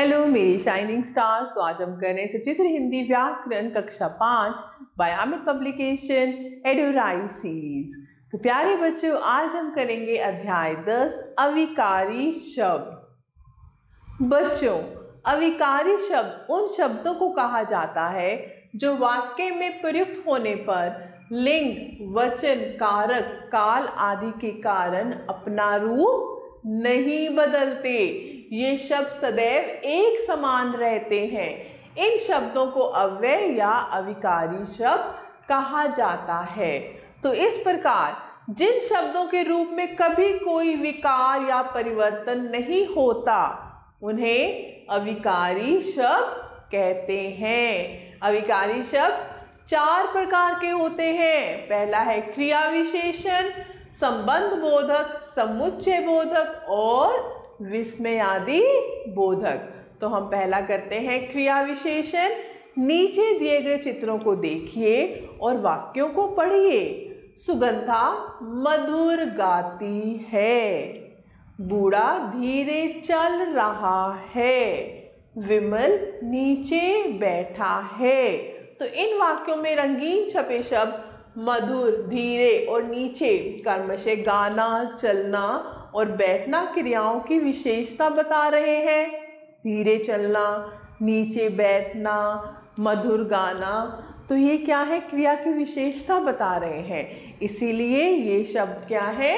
Hello मेरी shining stars. तो आज हम कर रहे हैं सचित्र हिंदी व्याकरण कक्षा 5 बाय अमित पब्लिकेशन एडुराइज सीरीज। तो प्यारे बच्चों, आज हम करेंगे अध्याय 10 अविकारी शब्द। बच्चों, अविकारी शब्द उन शब्दों को कहा जाता है जो वाक्य में प्रयुक्त होने पर लिंग, वचन, कारक, काल आदि के कारण अपना रूप नहीं बदलते। ये शब्द सदैव एक समान रहते हैं। इन शब्दों को अव्यय या अविकारी शब्द कहा जाता है। तो इस प्रकार जिन शब्दों के रूप में कभी कोई विकार या परिवर्तन नहीं होता उन्हें अविकारी शब्द कहते हैं। अविकारी शब्द 4 प्रकार के होते हैं। पहला है क्रिया विशेषण, संबंध बोधक, समुच्चय बोधक और विस्मयादि बोधक। तो हम पहला करते हैं क्रिया विशेषण। नीचे दिए गए चित्रों को देखिए और वाक्यों को पढ़िए। सुगंधा मधुर गाती है, बूढ़ा धीरे चल रहा है, विमल नीचे बैठा है। तो इन वाक्यों में रंगीन छपे शब्द मधुर, धीरे और नीचे क्रमशः गाना, चलना और बैठना क्रियाओं की विशेषता बता रहे हैं। धीरे चलना, नीचे बैठना, मधुर गाना, तो ये क्या है? क्रिया की विशेषता बता रहे हैं। इसीलिए ये शब्द क्या है?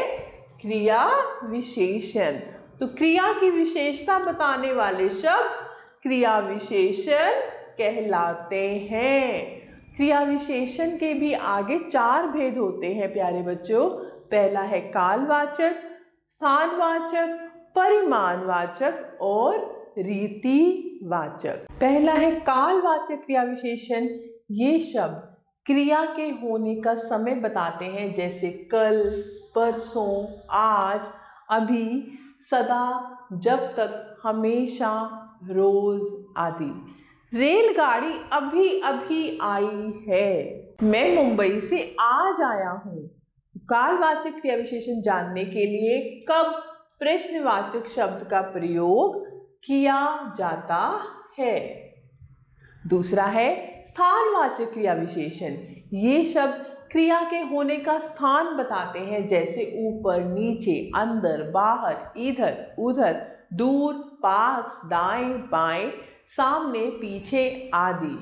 क्रिया विशेषण। तो क्रिया की विशेषता बताने वाले शब्द क्रिया विशेषण कहलाते हैं। क्रिया विशेषण के भी आगे 4 भेद होते हैं प्यारे बच्चों। पहला है कालवाचक, स्थानवाचक, परिमाणवाचक और रीतिवाचक। पहला है कालवाचक क्रिया विशेषण। ये शब्द क्रिया के होने का समय बताते हैं, जैसे कल, परसों, आज, अभी, सदा, जब तक, हमेशा, रोज आदि। रेलगाड़ी अभी अभी आई है, मैं मुंबई से आज आया हूँ। कालवाचक क्रिया विशेषण जानने के लिए कब प्रश्नवाचक शब्द का प्रयोग किया जाता है। दूसरा है स्थानवाचक क्रिया विशेषण। ये शब्द क्रिया के होने का स्थान बताते हैं, जैसे ऊपर, नीचे, अंदर, बाहर, इधर, उधर, दूर, पास, दाएं, बाएं, सामने, पीछे आदि।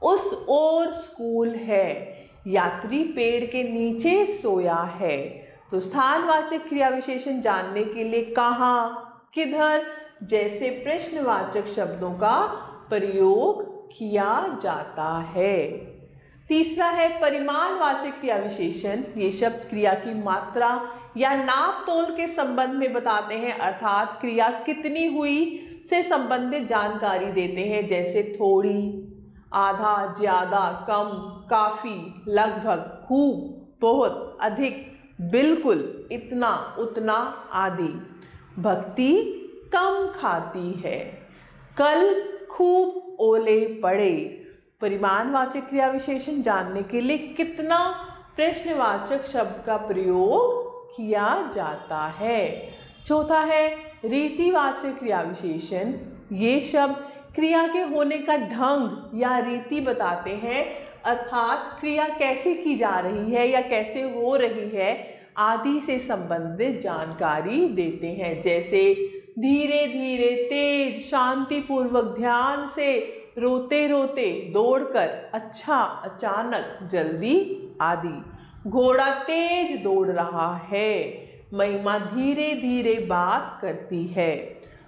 उस ओर स्कूल है, यात्री पेड़ के नीचे सोया है। तो स्थानवाचक क्रिया विशेषण जानने के लिए कहाँ, किधर जैसे प्रश्नवाचक शब्दों का प्रयोग किया जाता है। तीसरा है परिमाणवाचक क्रिया विशेषण। ये शब्द क्रिया की मात्रा या नाप तोल के संबंध में बताते हैं, अर्थात क्रिया कितनी हुई से संबंधित जानकारी देते हैं, जैसे थोड़ी, आधा, ज्यादा, कम, काफी, लगभग, खूब, बहुत, अधिक, बिल्कुल, इतना, उतना आदि। भक्ति कम खाती है, कल खूब ओले पड़े। परिमाणवाचक क्रिया विशेषण जानने के लिए कितना प्रश्नवाचक शब्द का प्रयोग किया जाता है। चौथा है रीतिवाचक क्रिया विशेषण। ये शब्द क्रिया के होने का ढंग या रीति बताते हैं, अर्थात क्रिया कैसे की जा रही है या कैसे हो रही है आदि से संबंधित जानकारी देते हैं, जैसे धीरे धीरे, तेज, शांतिपूर्वक, ध्यान से, रोते रोते, दौड़कर, अच्छा, अचानक, जल्दी आदि। घोड़ा तेज दौड़ रहा है, महिमा धीरे धीरे बात करती है।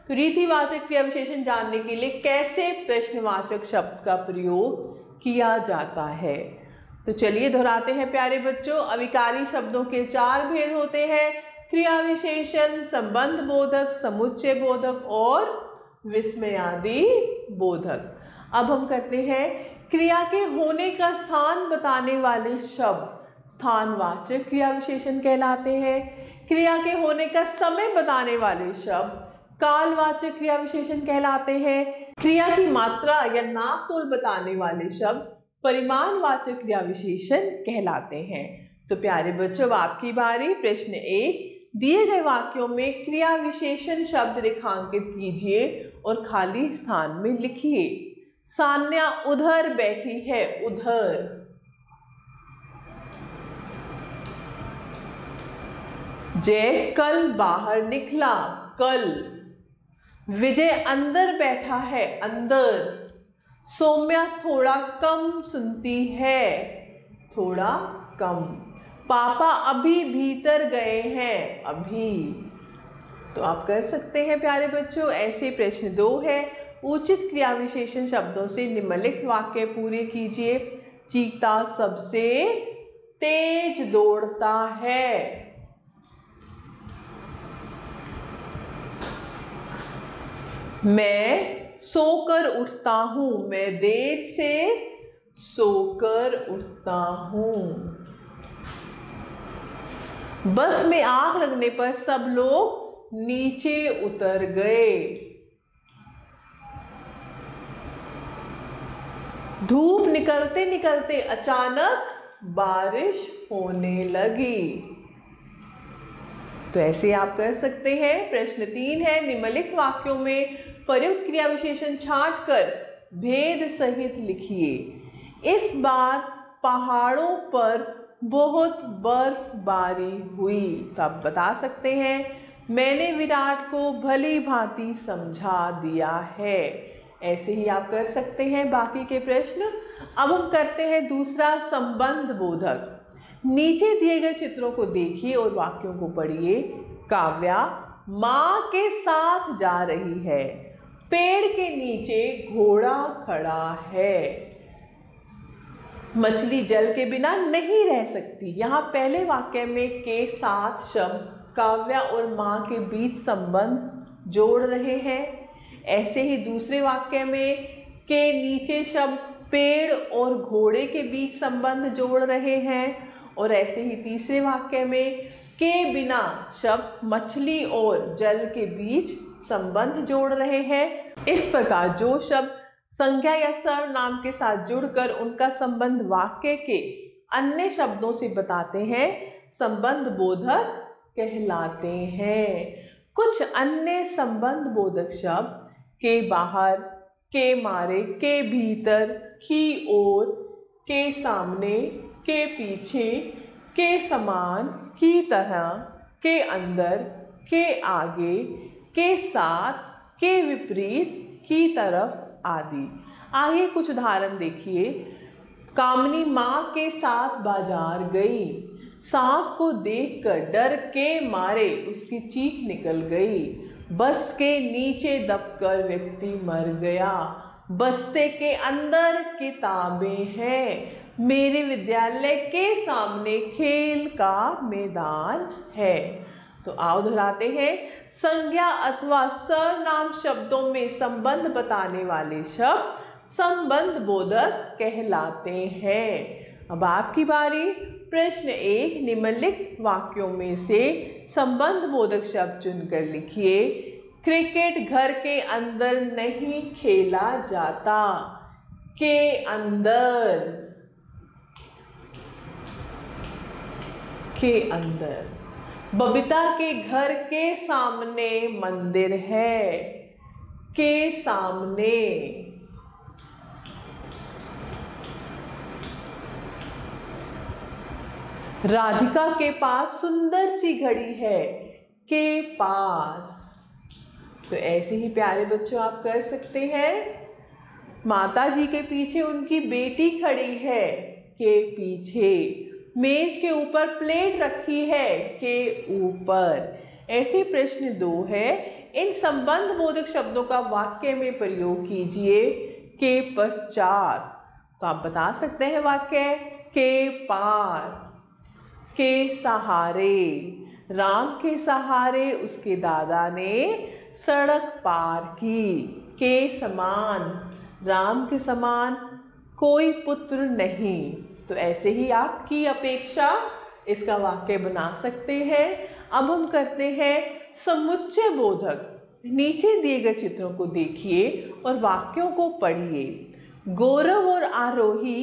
तो रीतिवाचक क्रिया विशेषण जानने के लिए कैसे प्रश्नवाचक शब्द का प्रयोग किया जाता है। तो चलिए दोहराते हैं प्यारे बच्चों। अविकारी शब्दों के 4 भेद होते हैं, क्रिया विशेषण, संबंध बोधक, समुच्चय बोधक और विस्मयादि बोधक। अब हम करते हैं क्रिया के होने का स्थान बताने वाले शब्द स्थानवाचक क्रिया विशेषण कहलाते हैं। क्रिया के होने का समय बताने वाले शब्द कालवाचक क्रिया विशेषण कहलाते हैं। क्रिया की मात्रा या नाप तोल बताने वाले शब्द परिमाणवाचक क्रिया विशेषण कहलाते हैं। तो प्यारे बच्चों, अब आपकी बारी। प्रश्न 1, दिए गए वाक्यों में क्रिया विशेषण शब्द रेखांकित कीजिए और खाली स्थान में लिखिए। सान्या उधर बैठी है, उधर। जय कल बाहर निकला, कल। विजय अंदर बैठा है, अंदर। सौम्या थोड़ा कम सुनती है, थोड़ा कम। पापा अभी भीतर गए हैं, अभी। तो आप कर सकते हैं प्यारे बच्चों। ऐसे प्रश्न 2 है, उचित क्रिया विशेषण शब्दों से निम्नलिखित वाक्य पूरे कीजिए। चीता सबसे तेज दौड़ता है। मैं सोकर उठता हूँ, मैं देर से सोकर उठता हूँ। बस में आग लगने पर सब लोग नीचे उतर गए। धूप निकलते निकलते अचानक बारिश होने लगी। तो ऐसे आप कर सकते हैं। प्रश्न 3 है, निम्नलिखित वाक्यों में प्रयुक्त क्रिया विशेषण छांटकर भेद सहित लिखिए। इस बार पहाड़ों पर बहुत बर्फबारी हुई। तो आप बता सकते हैं, मैंने विराट को भली भांति समझा दिया है। ऐसे ही आप कर सकते हैं बाकी के प्रश्न। अब हम करते हैं दूसरा, संबंध बोधक। नीचे दिए गए चित्रों को देखिए और वाक्यों को पढ़िए। काव्या माँ के साथ जा रही है। पेड़ के नीचे घोड़ा खड़ा है। मछली जल के बिना नहीं रह सकती। यहाँ पहले वाक्य में के साथ शब्द काव्या और माँ के बीच संबंध जोड़ रहे हैं। ऐसे ही दूसरे वाक्य में के नीचे शब्द पेड़ और घोड़े के बीच संबंध जोड़ रहे हैं। और ऐसे ही तीसरे वाक्य में के बिना शब्द मछली और जल के बीच संबंध जोड़ रहे हैं। इस प्रकार जो शब्द संज्ञा या सर्वनाम के साथ जुड़कर उनका संबंध वाक्य के अन्य शब्दों से बताते हैं, संबंध बोधक कहलाते हैं। कुछ अन्य संबंध बोधक शब्द के बाहर, के मारे, के भीतर, की ओर, के सामने, के पीछे, के समान, की तरह, के अंदर, के आगे, के साथ, के विपरीत, की तरफ आदि। आइए कुछ उदाहरण देखिए। कामनी माँ के साथ बाजार गई। सांप को देखकर डर के मारे उसकी चीख निकल गई। बस के नीचे दबकर व्यक्ति मर गया। बस्ते के अंदर किताबें हैं। मेरे विद्यालय के सामने खेल का मैदान है। तो आओ दोहराते हैं। संज्ञा अथवा सर्वनाम शब्दों में संबंध बताने वाले शब्द संबंध बोधक कहलाते हैं। अब आपकी बारी। प्रश्न 1, निम्नलिखित वाक्यों में से संबंध बोधक शब्द चुनकर लिखिए। क्रिकेट घर के अंदर नहीं खेला जाता। के अंदर, के अंदर। बबीता के घर के सामने मंदिर है। के सामने। राधिका के पास सुंदर सी घड़ी है। के पास। तो ऐसे ही प्यारे बच्चों आप कर सकते हैं। माता जी के पीछे उनकी बेटी खड़ी है। के पीछे। मेज के ऊपर प्लेट रखी है। के ऊपर। ऐसे प्रश्न 2 है। इन संबंध बोधक शब्दों का वाक्य में प्रयोग कीजिए। के पश्चात। तो आप बता सकते हैं वाक्य। के पार। के सहारे। राम के सहारे उसके दादा ने सड़क पार की। के समान। राम के समान कोई पुत्र नहीं। तो ऐसे ही आप की अपेक्षा इसका वाक्य बना सकते हैं। अब हम करते हैं समुच्चय बोधक। नीचे दिए गए चित्रों को देखिए और वाक्यों को पढ़िए। गौरव और आरोही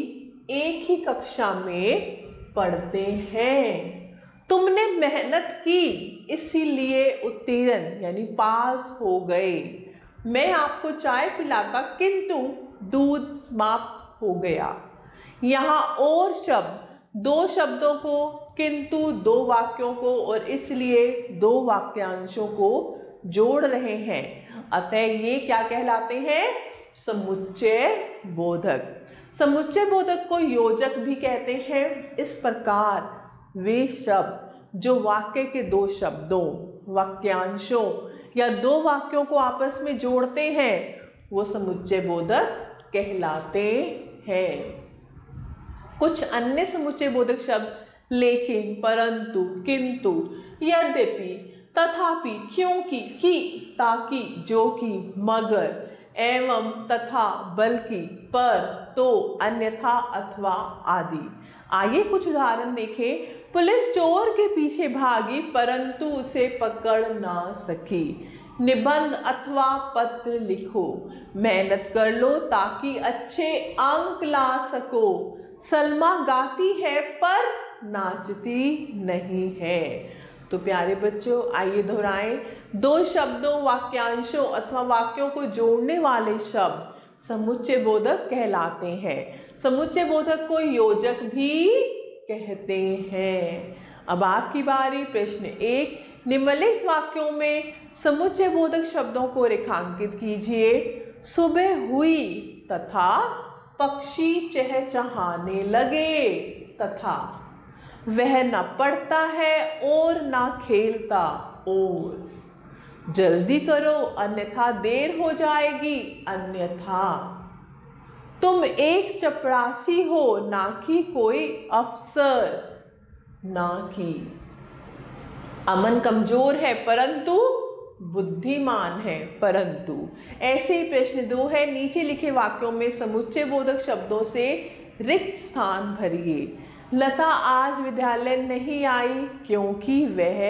एक ही कक्षा में पढ़ते हैं। तुमने मेहनत की इसीलिए उत्तीर्ण यानी पास हो गए। मैं आपको चाय पिलाता किंतु दूध समाप्त हो गया। यहाँ और शब्द दो शब्दों को, किंतु दो वाक्यों को और इसलिए दो वाक्यांशों को जोड़ रहे हैं। अतः ये क्या कहलाते हैं? समुच्चय बोधक। समुच्चय बोधक को योजक भी कहते हैं। इस प्रकार वे शब्द जो वाक्य के दो शब्दों, वाक्यांशों या दो वाक्यों को आपस में जोड़ते हैं वो समुच्चय बोधक कहलाते हैं। कुछ अन्य समुच्चय बोधक शब्द लेकिन, परंतु, किंतु, यद्यपि, तथापि, क्योंकि, कि, ताकि, जो कि, मगर, एवं, तथा, बल्कि, पर, तो, अन्यथा, अथवा आदि। आइए कुछ उदाहरण देखें। पुलिस चोर के पीछे भागी परंतु उसे पकड़ ना सकी। निबंध अथवा पत्र लिखो। मेहनत कर लो ताकि अच्छे अंक ला सको। सलमा गाती है पर नाचती नहीं है। तो प्यारे बच्चों, आइए दोहराएं। दो शब्दों, वाक्यांशों अथवा वाक्यों को जोड़ने वाले शब्द समुच्चय बोधक कहलाते हैं। समुच्चय बोधक को योजक भी कहते हैं। अब आपकी बारी। प्रश्न 1, निम्नलिखित वाक्यों में समुच्चय बोधक शब्दों को रेखांकित कीजिए। सुबह हुई तथा पक्षी चहचहाने लगे तथा वह न पढ़ता है और न खेलता और जल्दी करो अन्यथा देर हो जाएगी अन्यथा तुम एक चपरासी हो ना कि कोई अफसर। ना कि अमन कमजोर है परंतु बुद्धिमान है परंतु। ऐसे ही प्रश्न 2 है। नीचे लिखे वाक्यों में समुच्चय बोधक शब्दों से रिक्त स्थान भरिए। लता आज विद्यालय नहीं आई क्योंकि वह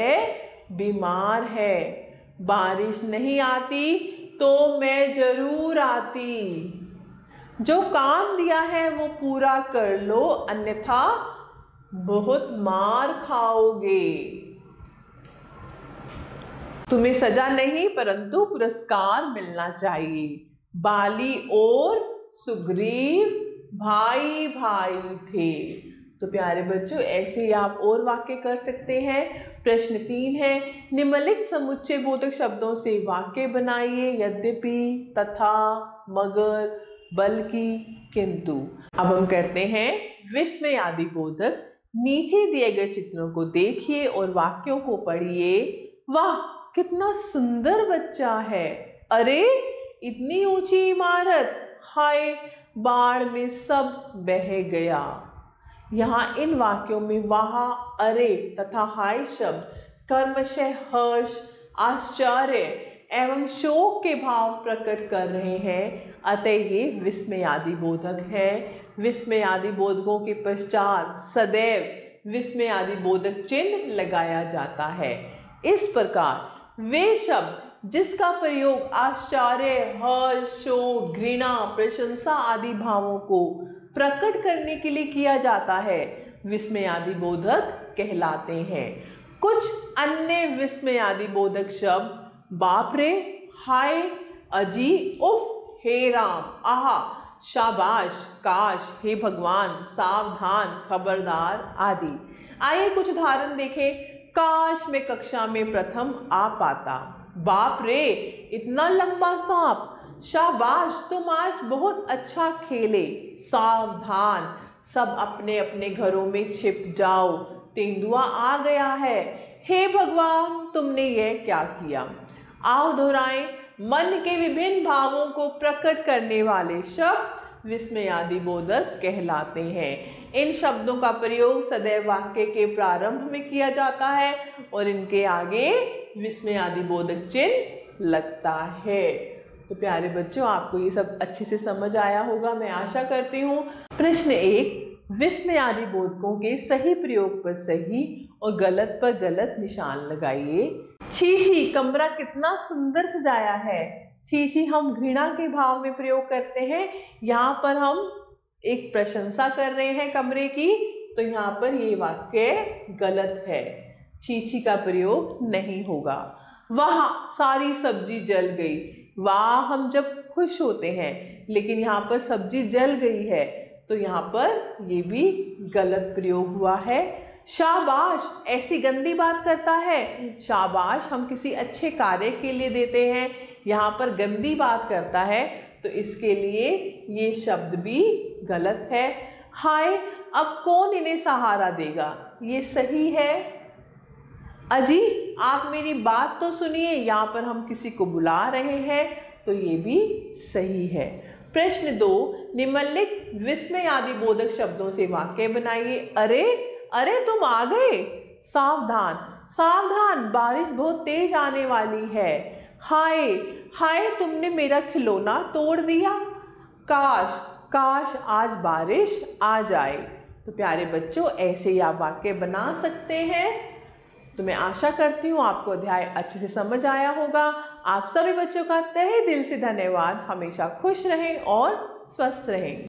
बीमार है। बारिश नहीं आती तो मैं जरूर आती। जो काम दिया है वो पूरा कर लो अन्यथा बहुत मार खाओगे। तुम्हें सजा नहीं परंतु पुरस्कार मिलना चाहिए। बाली और सुग्रीव भाई भाई थे। तो प्यारे बच्चों, ऐसे ही आप और वाक्य कर सकते हैं। प्रश्न 3 है। निम्नलिखित समुच्चय बोधक शब्दों से वाक्य बनाइए। यद्यपि, तथा, मगर, बल्कि, किंतु। अब हम करते हैं विस्मय आदि बोधक। नीचे दिए गए चित्रों को देखिए और वाक्यों को पढ़िए। वाह कितना सुंदर बच्चा है। अरे इतनी ऊंची इमारत। हाय बाढ़ में सब बह गया। यहाँ इन वाक्यों में वहाँ, अरे तथा हाय शब्द कर्मशः हर्ष, आश्चर्य एवं शोक के भाव प्रकट कर रहे हैं। अतः ये विस्मय आदि बोधक है। विस्मय आदि बोधकों के पश्चात सदैव विस्मय आदि बोधक चिन्ह लगाया जाता है। इस प्रकार वे शब्द जिसका प्रयोग आश्चर्य, हर्ष, शोक, घृणा, प्रशंसा आदि भावों को प्रकट करने के लिए किया जाता है विस्मय आदि बोधक कहलाते हैं। कुछ अन्य विस्मय आदि बोधक शब्द बाप रे, हाय, अजी, उफ, हे राम, आहा, शाबाश, काश, हे भगवान, सावधान, खबरदार आदि। आइए कुछ उदाहरण देखें। काश मैं कक्षा में प्रथम आ पाता। बाप रे इतना लंबा सांप। शाबाश तुम आज बहुत अच्छा खेले। सावधान सब अपने अपने घरों में छिप जाओ, तेंदुआ आ गया है। हे भगवान तुमने यह क्या किया। आओ दोहराएं। मन के विभिन्न भावों को प्रकट करने वाले शब्द विस्मय आदि बोधक कहलाते हैं। इन शब्दों का प्रयोग सदैव वाक्य के प्रारंभ में किया जाता है और इनके आगे विस्मय आदि बोधक चिन्ह लगता है। तो प्यारे बच्चों, आपको ये सब अच्छे से समझ आया होगा, मैं आशा करती हूँ। प्रश्न 1, विस्मय आदि बोधकों के सही प्रयोग पर सही और गलत पर गलत निशान लगाइए। छी छी कमरा कितना सुंदर सजाया है। छी छी हम घृणा के भाव में प्रयोग करते हैं। यहाँ पर हम एक प्रशंसा कर रहे हैं कमरे की, तो यहाँ पर ये वाक्य गलत है। छी का प्रयोग नहीं होगा। वहाँ सारी सब्जी जल गई, वाह हम जब खुश होते हैं, लेकिन यहाँ पर सब्जी जल गई है तो यहाँ पर ये भी गलत प्रयोग हुआ है। शाबाश ऐसी गंदी बात करता है, शाबाश हम किसी अच्छे कार्य के लिए देते हैं, यहाँ पर गंदी बात करता है तो इसके लिए ये शब्द भी गलत है। हाय अब कौन इन्हें सहारा देगा, ये सही है। अजी आप मेरी बात तो सुनिए, यहाँ पर हम किसी को बुला रहे हैं तो ये भी सही है। प्रश्न 2, निम्नलिखित विस्मयादि बोधक शब्दों से वाक्य बनाइए। अरे अरे तुम आ गए, सावधान सावधान बारिश बहुत तेज आने वाली है। हाय हाय तुमने मेरा खिलौना तोड़ दिया, काश काश आज बारिश आ जाए। तो प्यारे बच्चों ऐसे ही आप वाक्य बना सकते हैं। तो मैं आशा करती हूँ आपको अध्याय अच्छे से समझ आया होगा। आप सभी बच्चों का तहे दिल से धन्यवाद। हमेशा खुश रहें और स्वस्थ रहें।